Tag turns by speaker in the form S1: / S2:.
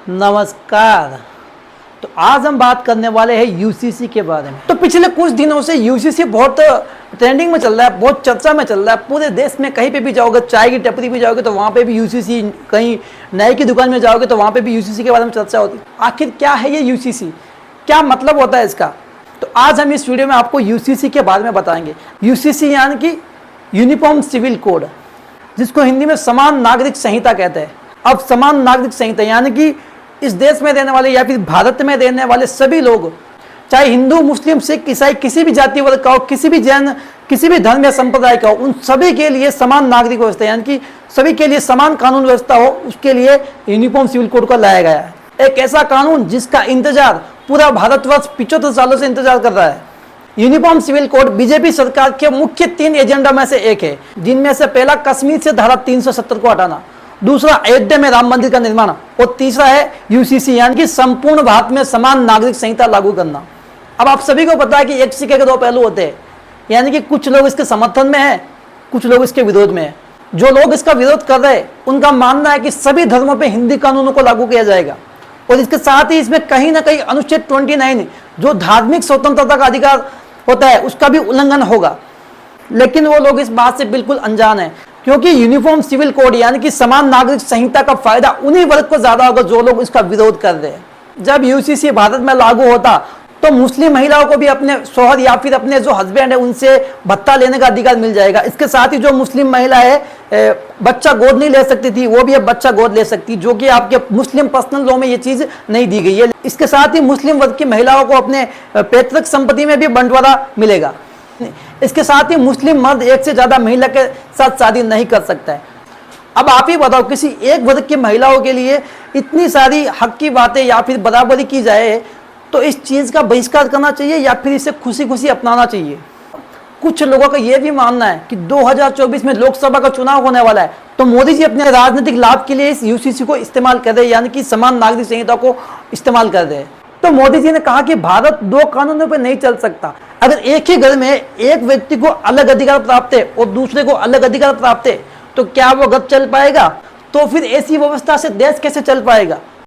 S1: नमस्कार। तो आज हम बात करने वाले हैं यूसीसी के बारे में। तो पिछले कुछ दिनों से यूसीसी बहुत ट्रेंडिंग में चल रहा है, बहुत चर्चा में चल रहा है। पूरे देश में कहीं पे भी जाओगे, चाय की टपरी भी जाओगे तो वहाँ पे भी यूसीसी, कहीं नए की दुकान में जाओगे तो वहाँ पे भी यूसीसी के बारे में चर्चा होती है। आखिर क्या है ये यूसीसी, क्या मतलब होता है इसका? तो आज हम इस वीडियो में आपको यूसीसी के बारे में बताएंगे। यूसीसी यानी कि यूनिफॉर्म सिविल कोड, जिसको हिंदी में समान नागरिक संहिता कहते हैं। अब समान नागरिक संहिता यानी कि इस देश में रहने वाले या फिर भारत में रहने वाले सभी लोग, चाहे हिंदू, मुस्लिम, सिख, ईसाई, किसी भी जाति वर्ग का हो, किसी भी जैन, किसी भी धर्म या संप्रदाय का हो, उन सभी के लिए समान नागरिक व्यवस्था यानी कि सभी के लिए समान कानून व्यवस्था हो, उसके लिए यूनिफॉर्म सिविल कोड को लाया गया है। एक ऐसा कानून जिसका इंतजार पूरा भारतवर्ष 75 सालों से इंतजार कर रहा है। यूनिफॉर्म सिविल कोड बीजेपी सरकार के मुख्य 3 एजेंडा में से एक है, जिनमें से पहला कश्मीर से धारा 370 को हटाना, दूसरा अयोध्या में राम मंदिर का निर्माण और तीसरा है यूसीसी यानी कि संपूर्ण भारत में समान नागरिक संहिता लागू करना। अब आप सभी को पता है कि एक सिक्के के 2 पहलू होते हैं, यानी कि कुछ लोग इसके समर्थन में हैं, कुछ लोग इसके विरोध में हैं। जो लोग इसका विरोध कर रहे हैं उनका मानना है कि सभी धर्मों पर हिंदी कानूनों को लागू किया जाएगा और इसके साथ ही इसमें कहीं ना कहीं अनुच्छेद 29 जो धार्मिक स्वतंत्रता का अधिकार होता है उसका भी उल्लंघन होगा। लेकिन वो लोग इस बात से बिल्कुल अनजान है, क्योंकि यूनिफॉर्म सिविल कोड यानी कि समान नागरिक संहिता का फायदा उन्हीं वर्ग को ज्यादा होगा जो लोग इसका विरोध कर रहे हैं। जब यूसीसी भारत में लागू होता तो मुस्लिम महिलाओं को भी अपने शौहर या फिर अपने जो हस्बैंड है उनसे भत्ता लेने का अधिकार मिल जाएगा। इसके साथ ही जो मुस्लिम महिला है बच्चा गोद नहीं ले सकती थी, वो भी अब बच्चा गोद ले सकती, जो कि आपके मुस्लिम पर्सनल लॉ में ये चीज नहीं दी गई है। इसके साथ ही मुस्लिम वर्ग की महिलाओं को अपने पैतृक संपत्ति में भी बंटवारा मिलेगा। इसके साथ ही मुस्लिम मर्द एक से ज्यादा महिला के साथ शादी नहीं कर सकता है। अब आप ही बताओ, किसी एक वर्ग की महिलाओं के लिए इतनी सारी हक की बातें या फिर बराबरी की जाए तो इस चीज का बहिष्कार करना चाहिए या फिर इसे खुशी खुशी अपनाना चाहिए? कुछ लोगों का यह भी मानना है कि 2024 में लोकसभा का चुनाव होने वाला है, तो मोदी जी अपने राजनीतिक लाभ के लिए इस यूसीसी को इस्तेमाल कर रहे हैं, यानी कि समान नागरिक संहिता को इस्तेमाल कर रहे हैं। तो मोदी जी ने कहा कि भारत 2 कानूनों पर नहीं चल सकता। अगर एक ही घर में एक व्यक्ति को अलग अधिकार प्राप्त है और दूसरे को अलग अधिकार प्राप्त है तो क्या वो घर चल पाएगा? तो फिर ऐसी व्यवस्था से देश कैसे चल पाएगा?